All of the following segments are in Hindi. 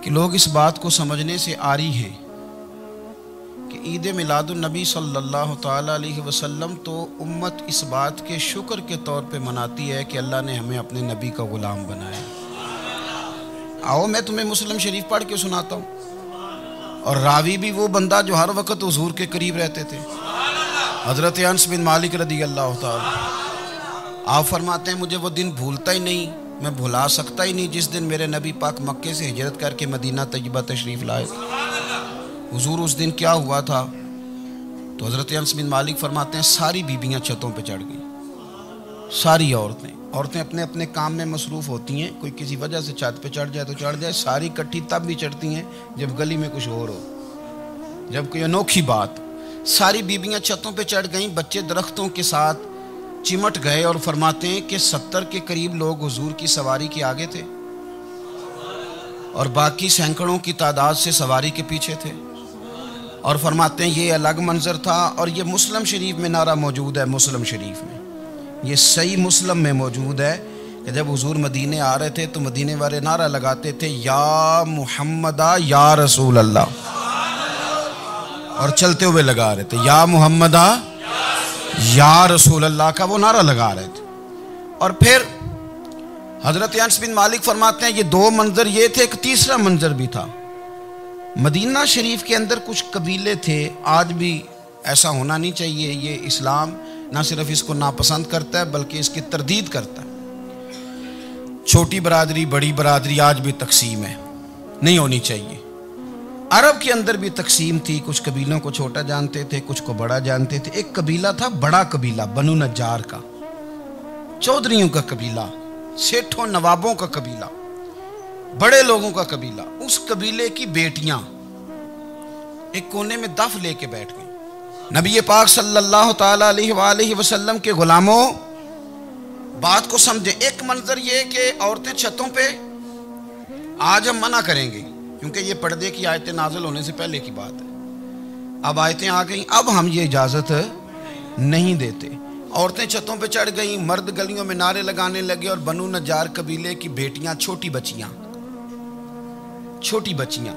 कि लोग इस बात को समझने से आरी हैं कि ईद मिलादुन नबी सल्लल्लाहु ताला अलैहि वसल्लम तो उम्मत इस बात के शुक्र के तौर पे मनाती है कि अल्लाह ने हमें अपने नबी का ग़ुलाम बनाया। आओ मैं तुम्हें मुस्लिम शरीफ पढ़ के सुनाता हूँ। और रावी भी वो बंदा जो हर वक्त हुजूर के करीब रहते थे, हज़रत अनस बिन मालिक रदी अल्लाह ताला। आप फरमाते हैं मुझे वो दिन भूलता ही नहीं, मैं भुला सकता ही नहीं जिस दिन मेरे नबी पाक मक्के से हिजरत करके मदीना तैयबा तशरीफ़ लाए। हुजूर उस दिन क्या हुआ था, तो हज़रत अनस बिन मालिक फरमाते हैं सारी बीबियाँ छतों पे चढ़ गई। सारी औरतें अपने अपने काम में मसरूफ़ होती हैं, कोई किसी वजह से छत पे चढ़ जाए तो चढ़ जाए, सारी इकट्ठी तब भी चढ़ती हैं जब गली में कुछ और हो, जब कोई अनोखी बात। सारी बीबियाँ छतों पे चढ़ गईं, बच्चे दरख्तों के साथ चिमट गए और फरमाते हैं कि 70 के करीब लोग हुजूर की सवारी के आगे थे और बाकी सैकड़ों की तादाद से सवारी के पीछे थे। और फरमाते हैं ये अलग मंजर था। और ये मुस्लिम शरीफ में नारा मौजूद है, मुस्लिम शरीफ में, ये सही मुस्लिम में मौजूद है कि जब हुजूर मदीने आ रहे थे तो मदीने वाले नारा लगाते थे या मुहम्मदा या रसूल अल्लाह, और चलते हुए लगा रहे थे या मुहम्मदा या रसूल अल्लाह का वो नारा लगा रहे थे। और फिर हज़रत अनस बिन मालिक फरमाते हैं ये दो मंजर ये थे, एक तीसरा मंजर भी था। मदीना शरीफ के अंदर कुछ कबीले थे, आज भी ऐसा होना नहीं चाहिए। ये इस्लाम ना सिर्फ इसको नापसंद करता है बल्कि इसकी तरदीद करता है। छोटी बरादरी बड़ी बरादरी आज भी तकसीम है, नहीं होनी चाहिए। अरब के अंदर भी तकसीम थी, कुछ कबीलों को छोटा जानते थे, कुछ को बड़ा जानते थे। एक कबीला था बड़ा कबीला, बनु नज्जार का, चौधरियों का कबीला, सेठों नवाबों का कबीला, बड़े लोगों का कबीला। उस कबीले की बेटियां एक कोने में दफ लेके बैठ गई। नबी पाक सल्लल्लाहु ताला अलैहि वसल्लम के गुलामों बात को समझे। एक मंजर ये कि औरतें छतों पे, आज हम मना करेंगे क्योंकि ये पर्दे की आयतें नाज़िल होने से पहले की बात है, अब आयतें आ गई, अब हम ये इजाज़त नहीं देते। औरतें छतों पे चढ़ गईं, मर्द गलियों में नारे लगाने लगे और बनु नज्जार कबीले की बेटियां, छोटी बच्चियां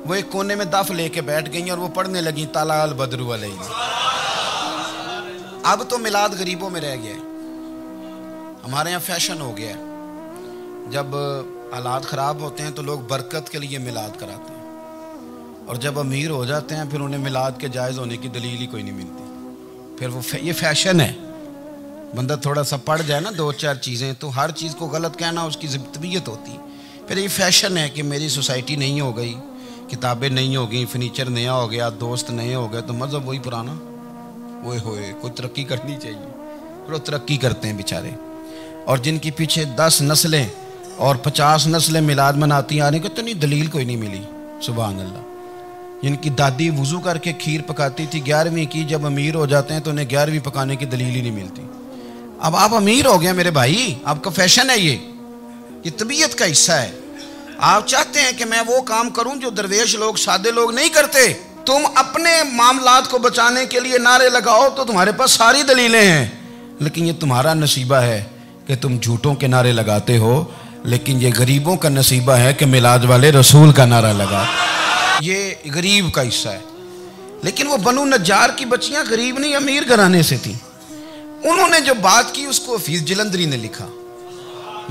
वो एक कोने में दफ लेके बैठ गईं और वो पढ़ने लगी ताला अल बदरु अलैहि। अब तो मिलाद गरीबों में रह गया है, हमारे यहाँ फैशन हो गया है। जब हालात ख़राब होते हैं तो लोग बरकत के लिए मिलाद कराते हैं, और जब अमीर हो जाते हैं फिर उन्हें मिलाद के जायज़ होने की दलील ही कोई नहीं मिलती। फिर वो ये फैशन है। बंदा थोड़ा सा पढ़ जाए ना दो चार चीज़ें तो हर चीज़ को गलत कहना उसकी तबीयत होती। फिर ये फैशन है कि मेरी सोसाइटी नहीं हो गई, किताबें नहीं हो गई, फर्नीचर नया हो गया, दोस्त नए हो गए, तो मज़हब वही पुराना। ओए होए, कोई तरक्की करनी चाहिए। फिर वो तरक्की करते हैं बेचारे, और जिनकी पीछे 10 नस्लें और 50 नस्लें मिलाद मनाती आ रही, को इतनी दलील कोई नहीं मिली। सुभान अल्लाह। जिनकी दादी वुज़ू करके खीर पकाती थी 11वीं की, जब अमीर हो जाते हैं तो उन्हें 11वीं पकाने की दलील ही नहीं मिलती। अब आप अमीर हो गए मेरे भाई, आपका फैशन है, ये तबीयत का हिस्सा है। आप चाहते हैं कि मैं वो काम करूं जो दरवेश लोग, सादे लोग नहीं करते। तुम अपने मामलात को बचाने के लिए नारे लगाओ तो तुम्हारे पास सारी दलीलें हैं, लेकिन ये तुम्हारा नसीबा है कि तुम झूठों के नारे लगाते हो। लेकिन ये गरीबों का नसीबा है कि मिलाद वाले रसूल का नारा लगा। ये गरीब का हिस्सा है। लेकिन वो बनु नज्जार की बच्चियां गरीब नहीं, अमीर घराने से थी। उन्होंने जो बात की उसको हफीज जलंधरी ने लिखा।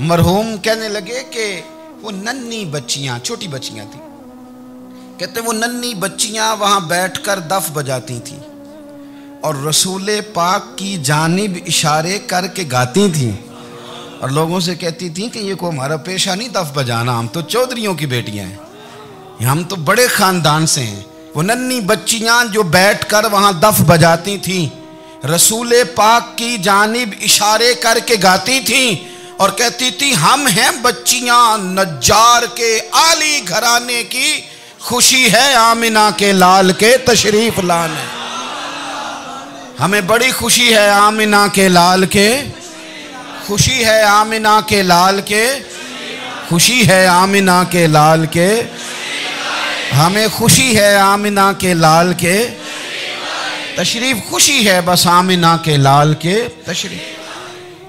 मरहूम कहने लगे कि वो नन्ही बच्चियां, छोटी बच्चियां थी, कहते वो नन्ही बच्चियां वहां बैठकर दफ बजाती थी और रसूल पाक की जानिब इशारे करके गाती थी और लोगों से कहती थी कि ये को हमारा पेशा नहीं दफ बजाना, हम तो चौधरियों की बेटियां हैं, हम तो बड़े खानदान से हैं। वो नन्ही बच्चियां जो बैठकर वहां दफ बजाती थी, रसूल पाक की जानिब इशारे करके गाती थी और कहती थी हम हैं बच्चियां नज्जार के आली घराने की, खुशी है आमिना के लाल के तशरीफ लाने। हमें बड़ी खुशी है आमिना के लाल के, खुशी है आमिना के लाल के, खुशी है आमिना के लाल के, हमें खुशी है आमिना के लाल के तशरीफ, खुशी है बस आमिना के लाल के तशरीफ।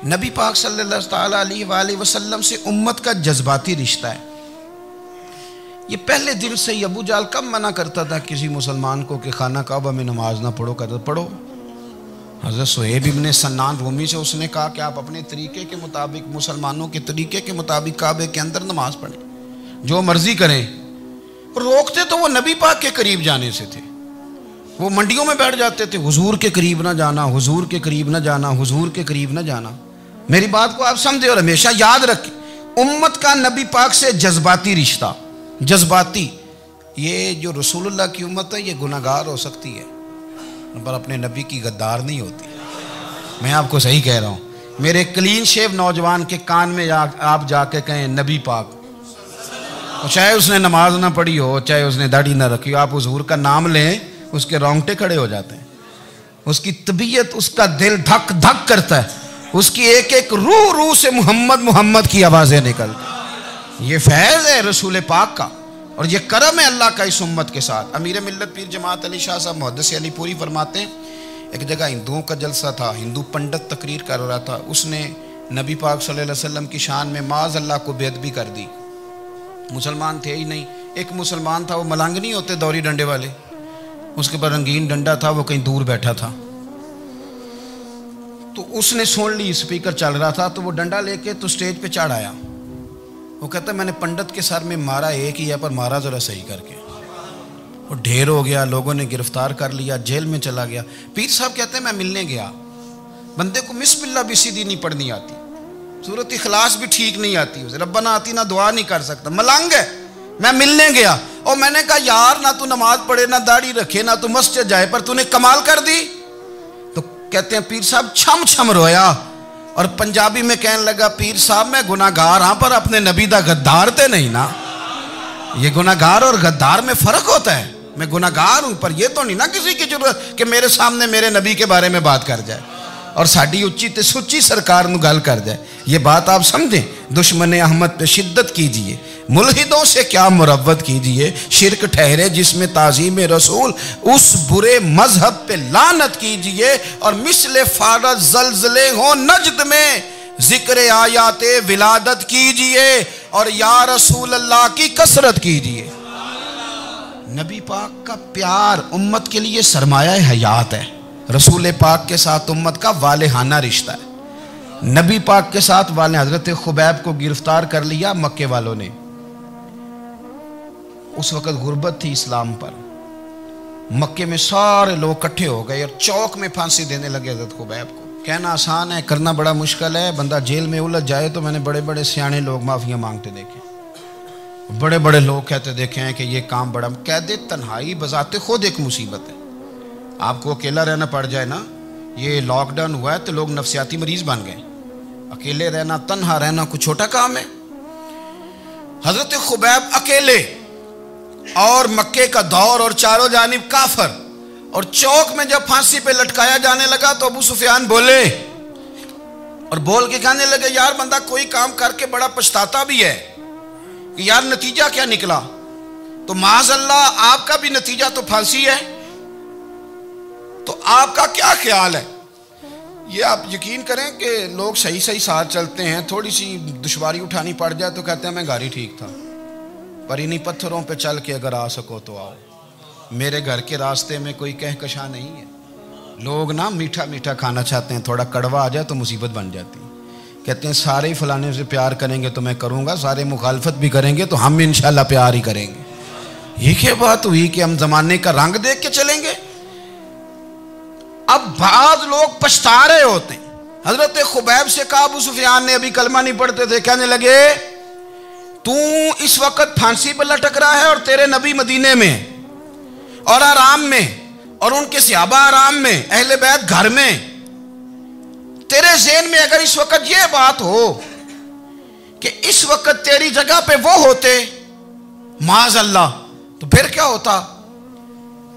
नबी पाक सल्लल्लाहु अलैहि वसल्लम से उम्मत का जज्बाती रिश्ता है। ये पहले दिन से ही अबू जाल कब मना करता था किसी मुसलमान को कि खाना काबा में नमाज ना पढ़ो, कहता पढ़ो। हज़रत सुहैब इब्न सन्नान रूमी से उसने कहा कि आप अपने तरीके के मुताबिक, मुसलमानों के तरीके के मुताबिक काबे के अंदर नमाज पढ़ें, जो मर्जी करें। रोकते तो वो नबी पाक के करीब जाने से थे। वो मंडियों में बैठ जाते थे, हुजूर के करीब ना जाना, हुजूर के करीब ना जाना, हुजूर के करीब ना जाना। मेरी बात को आप समझे और हमेशा याद रखें, उम्मत का नबी पाक से जज्बाती रिश्ता, जज्बाती, ये जो रसूलुल्लाह की उम्मत है ये गुनाहगार हो सकती है पर अपने नबी की गद्दार नहीं होती। मैं आपको सही कह रहा हूँ। मेरे क्लीन शेव नौजवान के कान में आप जाके कहें नबी पाक, चाहे उसने नमाज ना पढ़ी हो, चाहे उसने दाढ़ी ना रखी हो, आप हुजूर का नाम लें, उसके रोंगटे खड़े हो जाते हैं, उसकी तबीयत, उसका दिल धक धक करता है, उसकी एक एक रूह से मोहम्मद मोहम्मद की आवाज़ें निकलती। ये फैज़ है रसूल पाक का और ये करम है अल्लाह का इस उम्मत के साथ। अमीर मिल्लत पीर जमात अली शाह साहब मुहद्दिस अली पूरी फरमाते हैं, एक जगह हिंदुओं का जलसा था, हिंदू पंडित तकरीर कर रहा था, उसने नबी पाक सल्लल्लाहु अलैहि वसल्लम की शान में माज़ अल्लाह को बेअदबी कर दी। मुसलमान थे ही नहीं, एक मुसलमान था, वो मलंग नहीं होते दौरी डंडे वाले, उसके पर रंगीन डंडा था, वो कहीं दूर बैठा था, तो उसने सुन ली, स्पीकर चल रहा था, तो वो डंडा लेके तो स्टेज पे चढ़ आया। वो कहता मैंने पंडित के सर में मारा एक ही है, पर मारा ज़रा सही करके। वो ढेर हो गया, लोगों ने गिरफ्तार कर लिया, जेल में चला गया। पीर साहब कहते हैं मैं मिलने गया, बंदे को बिस्मिल्लाह भी सीधी नहीं पढ़नी आती, सूरत इखलास भी ठीक नहीं आती, उसे रब्बाना आती ना, दुआ नहीं कर सकता, मलंग है। मैं मिलने गया और मैंने कहा यार ना तू नमाज पढ़े, ना दाढ़ी रखे, ना तू मस्जिद जाए, पर तूने कमाल कर दी। तो कहते हैं पीर साहब छम छम रोया और पंजाबी में कहने लगा पीर साहब मैं गुनाहगार हाँ, पर अपने नबी दा गद्दार ते नहीं ना। ये गुनाहगार और गद्दार में फ़र्क होता है। मैं गुनाहगार हूँ पर यह तो नहीं ना किसी की जरूरत कि मेरे सामने मेरे नबी के बारे में बात कर जाए और साड़ी उच्ची ते सुच्ची सरकार नू गल कर जाए। ये बात आप समझें। दुश्मन अहमद पे शिद्दत कीजिए, मुल्हिदों से क्या मुरव्वत कीजिए, शिरक ठहरे जिसमें ताज़ीम रसूल, उस बुरे मजहब पे लानत कीजिए और मिसले फारज जलजले हो नजद में जिक्र आयाते विलादत कीजिए और या रसूल अल्लाह की कसरत कीजिए। नबी पाक का प्यार उम्मत के लिए सरमाया हयात है। रसूल पाक के साथ उम्मत का वालेहाना रिश्ता है। नबी पाक के साथ वाले हजरत खुबैब को गिरफ्तार कर लिया मक्के वालों ने। उस वक्त गुर्बत थी इस्लाम पर। मक्के में सारे लोग इकट्ठे हो गए और चौक में फांसी देने लगे हजरत खुबैब को। कहना आसान है, करना बड़ा मुश्किल है। बंदा जेल में उलझ जाए तो मैंने बड़े बड़े सियाने लोग माफिया मांगते देखे, बड़े बड़े लोग कहते देखे हैं कि ये काम बड़ा। कैदे तन्हाई बजाते खुद एक मुसीबत है। आपको अकेला रहना पड़ जाए ना, ये लॉकडाउन हुआ है तो लोग नफसियाती मरीज बन गए। अकेले रहना, तन्हा रहना कुछ छोटा काम है। हजरत खुबैब अकेले और मक्के का दौर और चारों जानिब काफर, और चौक में जब फांसी पे लटकाया जाने लगा तो अबू सुफियान बोले और बोल के कहने लगे यार बंदा कोई काम करके बड़ा पछताता भी है कि यार नतीजा क्या निकला। तो माज़अल्लाह आपका भी नतीजा तो फांसी है, तो आपका क्या ख्याल है। ये आप यकीन करें कि लोग सही सही साथ चलते हैं, थोड़ी सी दुश्वारी उठानी पड़ जाए तो कहते हैं मैं गाड़ी ठीक था, पर इन्हीं पत्थरों पे चल के अगर आ सको तो आओ। मेरे घर के रास्ते में कोई कहकशा नहीं है। लोग ना मीठा मीठा खाना चाहते हैं, थोड़ा कड़वा आ जाए तो मुसीबत बन जाती है। कहते हैं सारे ही फलाने से प्यार करेंगे तो मैं करूँगा, सारे मुखालफत भी करेंगे तो हम इंशाल्लाह प्यार ही करेंगे। ये क्या बात हुई कि हम ज़माने का रंग देख के चलेंगे। अब बाद लोग पछता रहे होते हैं। हजरत खुबैब से कहा, अबू सुफियान ने अभी कलमा नहीं पढ़ते थे, कहने लगे तू इस वक्त फांसी पर लटक रहा है और तेरे नबी मदीने में और आराम में और उनके सहाबा आराम में, अहले बैत घर में। तेरे ज़हन में अगर इस वक्त यह बात हो कि इस वक्त तेरी जगह पे वो होते माज़ अल्लाह, तो फिर क्या होता।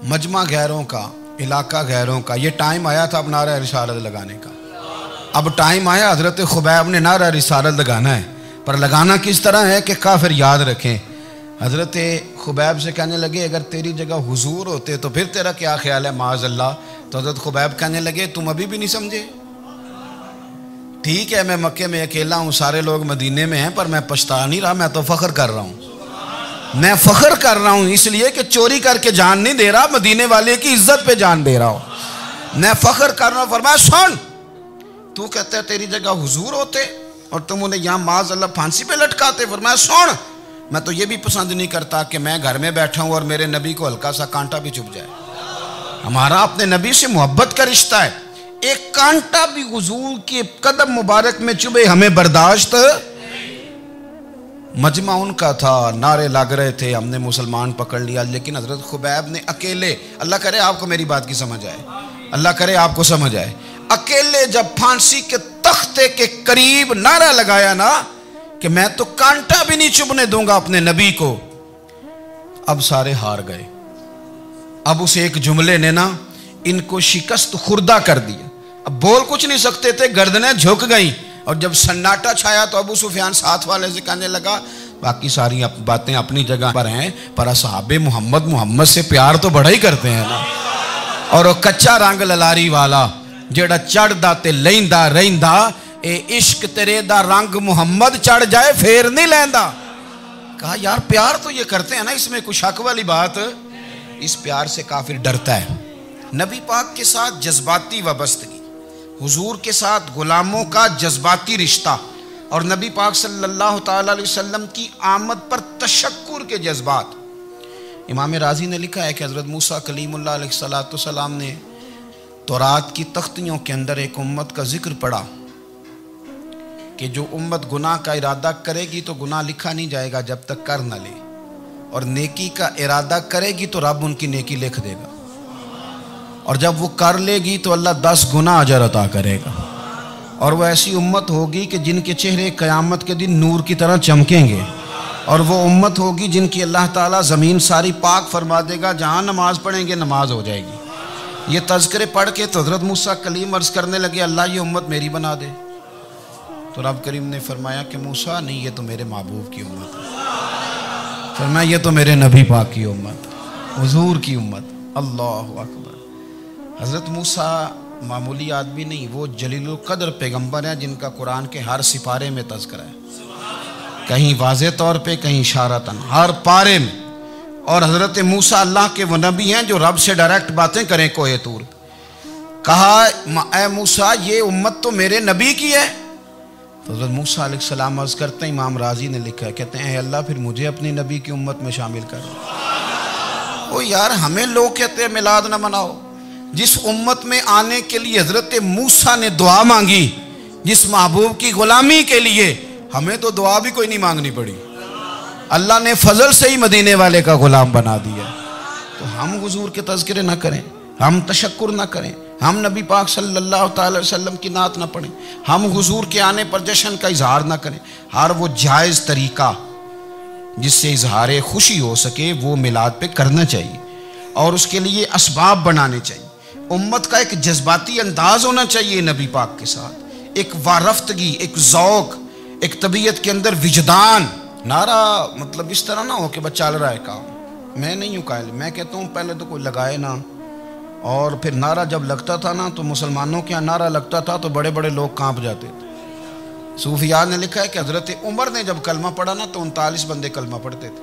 मजमा गैरों का, इलाका गैरों का। ये टाइम आया था अब नारा रिसालत लगाने का। अब टाइम आया हजरत खुबैब ने नारा रिसालत लगाना है, पर लगाना किस तरह है कि काफिर याद रखें। हजरत खुबैब से कहने लगे अगर तेरी जगह हुजूर होते तो फिर तेरा क्या ख्याल है माज़ अल्लाह। तो हजरत खुबैब कहने लगे तुम अभी भी नहीं समझे। ठीक है मैं मक्के में अकेला हूँ, सारे लोग मदीने में हैं, पर मैं पछता नहीं रहा, मैं तो फख्र कर रहा हूँ। मैं फख्र कर रहा हूं इसलिए कि चोरी करके जान नहीं दे रहा, मदीने वाले की इज्जत पे जान दे रहा हूं। मैं फख्र कर रहा हूं। फरमाया सुन, तू कहता है तेरी जगह हुजूर होते और तुम उन्हें यहां माज अल्लाह फांसी पे लटकाते। फरमाया सुन, मैं तो ये भी पसंद नहीं करता कि मैं घर में बैठा हूं और मेरे नबी को हल्का सा कांटा भी चुभ जाए। हमारा अपने नबी से मोहब्बत का रिश्ता है, एक कांटा भी हुजूर के कदम मुबारक में चुभे हमें बर्दाश्त। मजमा उनका था, नारे लग रहे थे, हमने मुसलमान पकड़ लिया, लेकिन हजरत खुबैब ने अकेले, अल्लाह करे आपको मेरी बात की समझ आए, अल्लाह करे आपको समझ आए, अकेले जब फांसी के तख्ते के करीब नारा लगाया ना कि मैं तो कांटा भी नहीं चुभने दूंगा अपने नबी को, अब सारे हार गए। अब उस एक जुमले ने ना इनको शिकस्त खुर्दा कर दिया। अब बोल कुछ नहीं सकते थे, गर्दनें झुक गई। और जब सन्नाटा छाया तो अबू सुफियान साथ वाले से कहने लगा, बाकी सारी बातें अपनी जगह पर हैं, पर असहाबे मोहम्मद से प्यार तो बड़ा ही करते हैं ना। और वो कच्चा रंग ललारी वाला जेड़ा चढ़दा ते लैंदा रहिंदा, ए इश्क तेरे दा रंग मुहम्मद चढ़ जाए फेर नहीं लैंदा। कहा यार प्यार तो ये करते हैं ना, इसमें कुछ शक वाली बात। इस प्यार से काफिर डरता है। नबी पाक के साथ जज्बाती वाबस्तगी, हुजूर के साथ गुलामों का जज्बाती रिश्ता, और नबी पाक सल्लल्लाहु ताला अलैहि वसल्लम की आमद पर तशक्कुर के जज्बात। इमाम राजी ने लिखा है कि हज़रत मूसा कलीमुल्लाह अलैहिस्सलाम ने तौरात की तख्तियों के अंदर एक उम्मत का जिक्र पढ़ा कि जो उम्मत गुनाह का इरादा करेगी तो गुनाह लिखा नहीं जाएगा जब तक कर न ले, और नेकी का इरादा करेगी तो रब उनकी नेकी लिख देगा, और जब वो कर लेगी तो अल्लाह 10 गुना अजर अता करेगा। और वो ऐसी उम्मत होगी कि जिनके चेहरे क़यामत के दिन नूर की तरह चमकेंगे, और वो उम्मत होगी जिनकी अल्लाह ताला ज़मीन सारी पाक फरमा देगा, जहाँ नमाज पढ़ेंगे नमाज हो जाएगी। ये तज़किरे पढ़ के तो हज़रत मूसा कलीम अर्ज़ करने लगे, अल्लाह ये उम्मत मेरी बना दे। तो रब करीम ने फरमाया कि मूसा नहीं, ये तो मेरे महबूब की उम्मत है। फरमाया ये तो मेरे नबी पाक की उम्मत, हुजूर की उम्मत। अल्लाह अकबर। हज़रत मूसा मामूली आदमी नहीं, वो जलीलुल कद्र पैगम्बर हैं जिनका कुरान के हर सिपारे में तज़किरा है, कहीं वाज़े तौर पे, कहीं इशारतन, हर पारे में। और हज़रत मूसा अल्लाह के वो नबी हैं जो रब से डायरेक्ट बातें करें कोहे तूर। कहा ए मूसा ये उम्मत तो मेरे नबी की है। तो हज़रत मूसा अलैहिस्सलाम अर्ज़ करते हैं, इमाम राजी ने लिखा है, कहते हैं अल्लाह फिर मुझे अपनी नबी की उम्मत में शामिल कर। ओ यार हमें लोग कहते हैं मिलाद ना मनाओ, जिस उम्मत में आने के लिए हज़रत मूसा ने दुआ मांगी, जिस महबूब की गुलामी के लिए, हमें तो दुआ भी कोई नहीं मांगनी पड़ी, अल्लाह ने फजल से ही मदीने वाले का गुलाम बना दिया। तो हम हुजूर के तज़किरे ना करें, हम तशक्कुर ना करें, हम नबी पाक सल्लल्लाहु अलैहि वसल्लम की नात ना पढ़ें, हम हुजूर के आने पर जश्न का इजहार ना करें। हर वो जायज़ तरीका जिससे इजहार खुशी हो सके वो मिलाद पे करना चाहिए, और उसके लिए असबाब बनाने चाहिए। उम्मत का एक जज्बाती अंदाज होना चाहिए नबी पाक के साथ, एक वारफ्तगी, एक ज़ौक़, एक तबीयत के अंदर विजदान। नारा मतलब इस तरह ना हो कि बस चल रहा है काम। मैं नहीं हूँ कायल, मैं कहता हूँ पहले तो कोई लगाए ना, और फिर नारा जब लगता था ना तो मुसलमानों के यहाँ नारा लगता था तो बड़े बड़े लोग कांप जाते थे। सूफिया ने लिखा है कि हज़रत उमर ने जब कलमा पढ़ा ना तो 39 बंदे कलमा पढ़ते थे।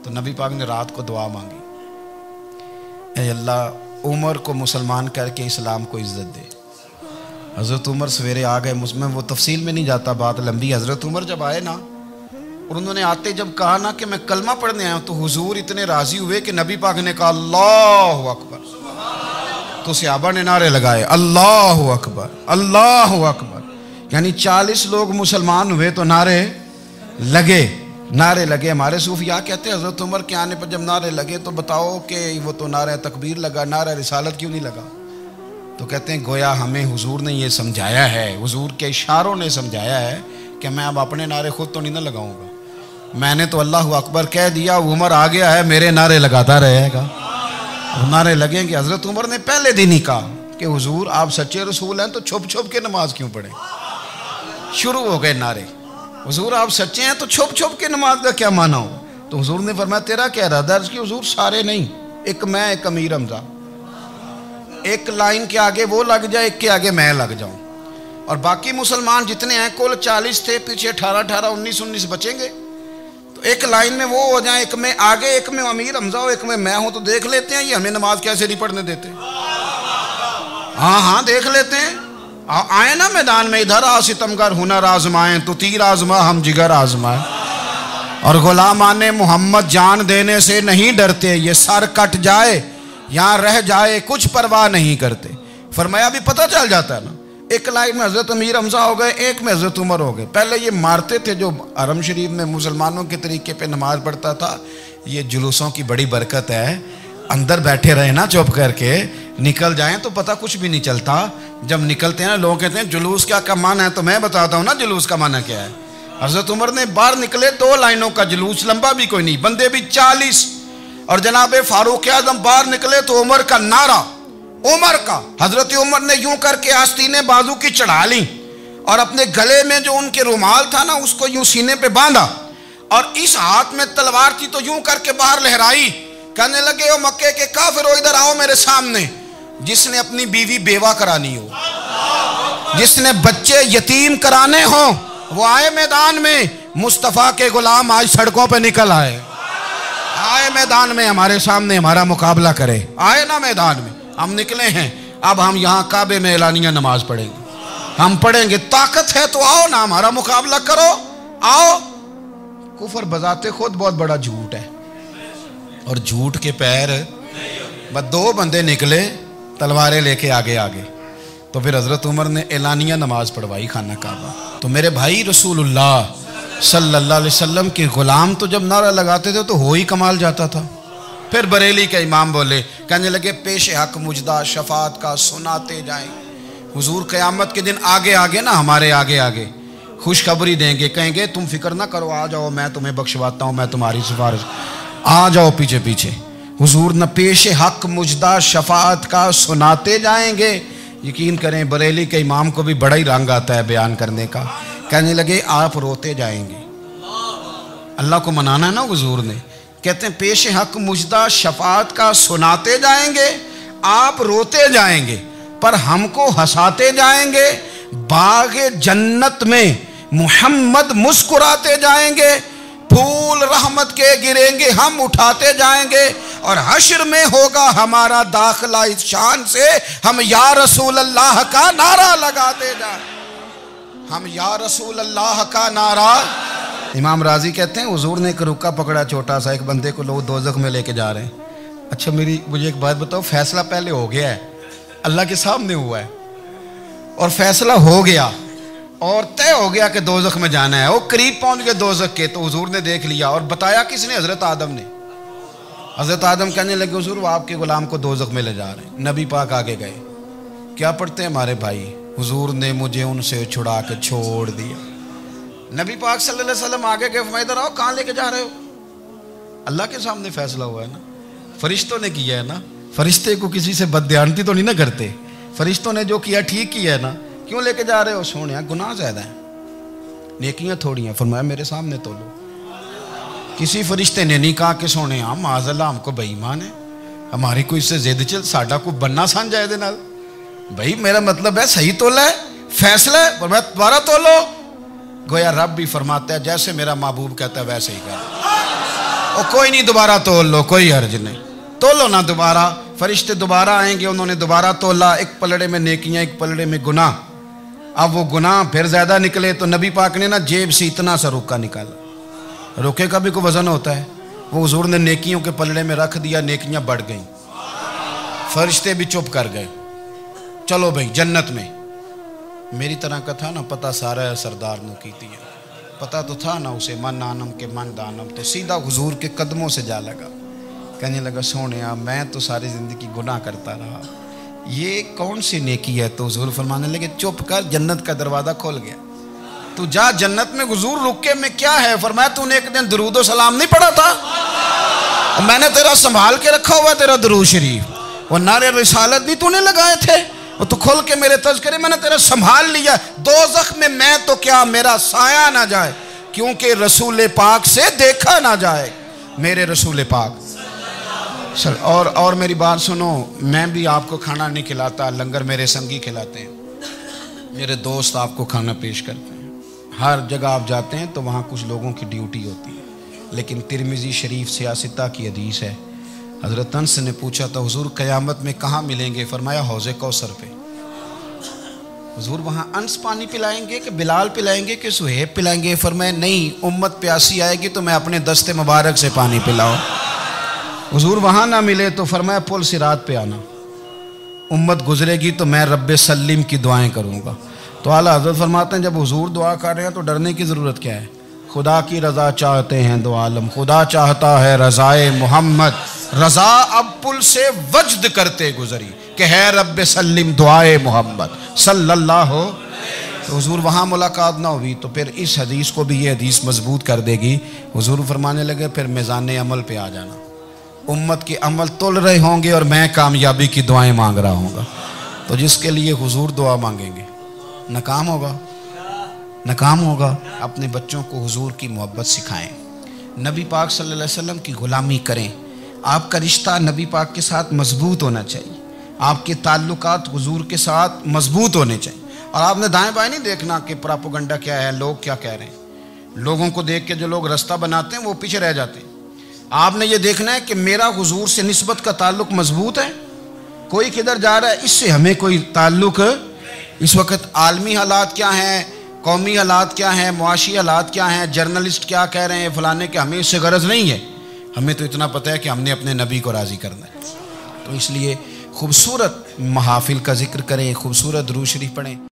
तो नबी पाक ने रात को दुआ मांगी, ऐ अल्लाह उमर को मुसलमान करके इस्लाम को इज़्ज़त दे। हज़रत उमर सवेरे आ गए, मुझमें वो तफसील में नहीं जाता, बात लंबी। हज़रत उमर जब आए ना और उन्होंने आते जब कहा ना कि मैं कलमा पढ़ने आया हूँ, तो हुजूर इतने राज़ी हुए कि नबी पाक ने कहा अल्लाहु अकबर। तो सहाबा ने नारे लगाए अल्लाहु अकबर अल्लाहु अकबर, यानी 40 लोग मुसलमान हुए तो नारे लगे। हमारे सूफिया कहते हैं हज़रत उमर के आने पर जब नारे लगे तो बताओ कि वो तो नारा तकबीर लगा, नारा रिसालत क्यों नहीं लगा? तो कहते हैं गोया हमें हुजूर ने ये समझाया है, हुजूर के इशारों ने समझाया है कि मैं अब अपने नारे खुद तो नहीं ना लगाऊंगा, मैंने तो अल्लाहु अकबर कह दिया, उमर आ गया है, मेरे नारे लगाता रहेगा। नारे लगेंगे। हज़रत उमर ने पहले दिन ही कहा कि हुजूर आप सच्चे रसूल हैं तो छुप छुप के नमाज क्यों पढ़ें। शुरू हो गए नारे, हुजूर आप सच्चे हैं तो छुप छुप के नमाज का क्या माना हो? तो हुजूर ने फरमाया तेरा क्या इरादा है? हुजूर सारे नहीं, एक मैं, एक अमीर हमजा, एक लाइन के आगे वो लग जाए, एक के आगे मैं लग जाऊं, और बाकी मुसलमान जितने हैं कुल 40 थे, पीछे 18-18, 19-19 बचेंगे। तो तो एक लाइन में वो हो जाए, एक में आगे, एक में अमीर हमजा हो, एक में मैं हूं, तो देख लेते हैं ये हमें नमाज कैसे नहीं पढ़ने देते। हाँ हाँ देख लेते हैं। आए ना मैदान में, इधर आ सितमगर हुनर आजमाए, तो तीर आजमा हम जिगर आजमाए। और गुलामान मोहम्मद जान देने से नहीं डरते, ये सर कट जाए यहाँ रह जाए कुछ परवाह नहीं करते। फरमाया भी पता चल जाता है ना। एक लाइन में हजरत अमीर हमजा हो गए, एक में हजरत उमर हो गए। पहले ये मारते थे, जो हरम शरीफ में मुसलमानों के तरीके पे नमाज पढ़ता था। ये जुलूसों की बड़ी बरकत है, अंदर बैठे रहे ना चुप करके, निकल जाएं तो पता कुछ भी नहीं चलता। जब निकलते हैं ना, लोग कहते हैं जुलूस क्या माना है, तो मैं बताता हूँ ना जुलूस का माना क्या है। हजरत उमर ने बाहर निकले 2 लाइनों का जुलूस, लंबा भी कोई नहीं, बंदे भी 40। और जनाब फारूक आजम बाहर निकले तो उमर का नारा, उमर का। हजरत उमर ने यूं करके आस्तीने बाजू की चढ़ा ली और अपने गले में जो उनके रुमाल था ना, उसको यूं सीने पे बांधा, और इस हाथ में तलवार थी तो यूं करके बाहर लहराई। कहने लगे, ओ मक्के के काफिरो, इधर आओ मेरे सामने। जिसने अपनी बीवी बेवा करानी हो, जिसने बच्चे यतीम कराने हो, वो आए मैदान में। मुस्तफा के गुलाम आज सड़कों पे निकल आए मैदान में, हमारे सामने हमारा मुकाबला करे। आए ना मैदान में, हम निकले हैं। अब हम यहाँ काबे में एलानिया नमाज पढ़ेंगे, हम पढ़ेंगे। ताकत है तो आओ ना, हमारा मुकाबला करो, आओ। कुफर बजाते खुद बहुत बड़ा झूठ है, और झूठ के पैर बस 2 बंदे निकले तलवारें लेके आगे आगे। तो फिर हजरत उमर ने एलानिया नमाज पढ़वाई खाना काबा। तो मेरे भाई, रसूलुल्लाह सल्लल्लाहु अलैहि वसल्लम के गुलाम तो जब नारा लगाते थे तो हो ही कमाल जाता था। फिर बरेली के इमाम बोले, कहने लगे, पेश हक मुजदा शफात का सुनाते जाएं। हुजूर क़यामत के दिन आगे आगे ना, हमारे आगे आगे खुशखबरी देंगे, कहेंगे तुम फिक्र ना करो, आ जाओ, मैं तुम्हें बख्शवाता हूँ, मैं तुम्हारी सिफारिश, आ जाओ पीछे पीछे। हुजूर न पेश हक मुजदा शफात का सुनाते जाएंगे। यकीन करें, बरेली के इमाम को भी बड़ा ही रंग आता है बयान करने का। कहने लगे, आप रोते जाएंगे। अल्लाह को मनाना है ना हुजूर ने। कहते हैं, पेश हक मुजदा शफात का सुनाते जाएंगे, आप रोते जाएंगे, पर हमको हंसाते जाएंगे। बागे जन्नत में मुहम्मद मुस्कुराते जाएंगे, फूल रहमत के गिरेंगे, हम उठाते जाएंगे। और हश्र में होगा हमारा दाखिला इस शान से, हम या रसूल अल्लाह का नारा लगाते जाएं, हम या रसूल अल्लाह का नारा। इमाम राजी कहते हैं, हुजूर ने एक रुका पकड़ा छोटा सा, एक बंदे को लोग दोज़ख में लेके जा रहे हैं। अच्छा मुझे एक बात बताओ, फैसला पहले हो गया है, अल्लाह के सामने हुआ है, और फैसला हो गया और तय हो गया कि दोज़ख में जाना है। वो करीब पहुंच गए दोज़ख के, तो हुजूर ने देख लिया। और बताया किसने? हजरत आदम ने। हजरत आदम कहने लगे, हुजूर वो आपके गुलाम को दोज़ख में ले जा रहे हैं। नबी पाक आगे गए, क्या पढ़ते हैं हमारे भाई? हुजूर ने मुझे उनसे छुड़ा के छोड़ दिया। नबी पाक सल्लल्लाहु अलैहि वसल्लम आगे गए, फरमाया इधर आओ, कहाँ लेके जा रहे हो? अल्लाह के सामने फैसला हुआ है ना, फरिश्तों ने किया है ना। फरिश्ते को किसी से बदध्यानती तो नहीं ना करते, फरिश्तों ने जो किया ठीक किया है ना। क्यों लेके जा रहे हो? सोने गुनाह ज्यादा है, नेकियां थोड़ी हैं। फरमाया मेरे सामने तोलो। किसी फरिश्ते ने नहीं कहा कि सोने हम माज़अल्लाह हमको बेईमान है, हमारी कोई इससे जिद चल, साडा को बनना सान जाए दे नाल। भाई मेरा मतलब है सही तोला है, फैसला है, फरमाया दोबारा तोलो। गोया रब भी फरमाता है, जैसे मेरा महबूब कहता है वैसे ही कर। और कोई नहीं, दोबारा तोल लो, कोई हर्ज नहीं, तोलो ना दोबारा। फरिश्ते दोबारा आएंगे, उन्होंने दोबारा तोला, एक पलड़े में नेकियां, एक पलड़े में गुनाह। अब वो गुनाह फिर ज्यादा निकले तो नबी पाक ने ना जेब से इतना सा रुका निकाला। रुके का भी कोई वजन होता है, वो हुजूर ने नेकियों के पलड़े में रख दिया, नेकियां बढ़ गईं। फरिश्ते भी चुप कर गए, चलो भाई जन्नत में। मेरी तरह का था ना, पता सारा है सरदार ने की थी, पता तो था ना उसे, मन आनम के मन दानम। तो सीधा हुजूर के कदमों से जा लगा, कहने लगा सोने मैं तो सारी जिंदगी गुनाह करता रहा, ये कौन सी नेकी है? तो हुजूर फरमाने लगे चुप कर, जन्नत का दरवाजा खोल गया, तू जा जन्नत में। हुजूर रुके में क्या है? फरमाया तूने एक दिन दरूद सलाम नहीं पढ़ा था, मैंने तेरा संभाल के रखा हुआ तेरा दरूद शरीफ, वो नारे रिसालत भी तूने लगाए थे, वो तू खोल के मेरे तज़किरे मैंने तेरा संभाल लिया। दोज़ख में मैं तो क्या, मेरा साया ना जाए, क्योंकि रसूल पाक से देखा ना जाए, मेरे रसूल पाक। और मेरी बात सुनो, मैं भी आपको खाना नहीं खिलाता, लंगर मेरे संगी खिलाते हैं, मेरे दोस्त आपको खाना पेश करते हैं। हर जगह आप जाते हैं तो वहाँ कुछ लोगों की ड्यूटी होती है, लेकिन तिरमिज़ी शरीफ सियासता की हदीस है। हज़रत अनस ने पूछा था हुजूर क़यामत में कहाँ मिलेंगे? फरमाया हौज़े कौसर पे। हुजूर वहाँ अनस पानी पिलाएंगे कि बिलाल पिलाएंगे कि सुहेब पिलाएंगे? फरमाया नहीं, उम्मत प्यासी आएगी तो मैं अपने दस्ते मुबारक से पानी पिलाऊं। हुजूर वहाँ ना मिले तो फरमाया पुल सिरात पे आना, उम्मत गुजरेगी तो मैं रब्बे सल्लिम की दुआएं करूँगा। तो आला हज़रत फरमाते हैं जब हुजूर दुआ कर रहे हैं तो डरने की ज़रूरत क्या है? खुदा की रज़ा चाहते हैं दो आलम, खुदा चाहता है रज़ाए मोहम्मद। रज़ा अब पुल से वज्द करते गुजरी कि है रब्बे सल्लिम दुआए मोहम्मद सल्लल्लाहु। तो हुजूर वहाँ मुलाकात ना हुई तो फिर इस हदीस को भी ये हदीस मजबूत कर देगी। हुजूर फरमाने लगे फिर मिज़ान अमल पे आ जाना, उम्मत के अमल तोल रहे होंगे और मैं कामयाबी की दुआएं मांग रहा हूँगा। तो जिसके लिए हुजूर दुआ मांगेंगे नाकाम होगा, नाकाम होगा। अपने बच्चों को हुजूर की मोहब्बत सिखाएं, नबी पाक सल्लल्लाहु अलैहि वसल्लम की ग़ुलामी करें। आपका रिश्ता नबी पाक के साथ मजबूत होना चाहिए, आपके ताल्लुकात हुजूर के साथ मजबूत होने चाहिए। और आपने दाएं बाएं नहीं देखना कि प्रोपेगेंडा क्या है, लोग क्या कह रहे हैं। लोगों को देख के जो लोग रास्ता बनाते हैं वो पीछे रह जाते हैं। आपने ये देखना है कि मेरा हुजूर से निस्बत का ताल्लुक मजबूत है, कोई किधर जा रहा है इससे हमें कोई ताल्लुक। इस वक्त आलमी हालात क्या हैं, कौमी हालात क्या हैं, मुआशी हालात क्या हैं, जर्नलिस्ट क्या कह रहे हैं फलाने के, हमें इससे गरज नहीं है। हमें तो इतना पता है कि हमने अपने नबी को राज़ी करना है। तो इसलिए खूबसूरत महाफिल का जिक्र करें, खूबसूरत दुरूद शरीफ पढ़ें।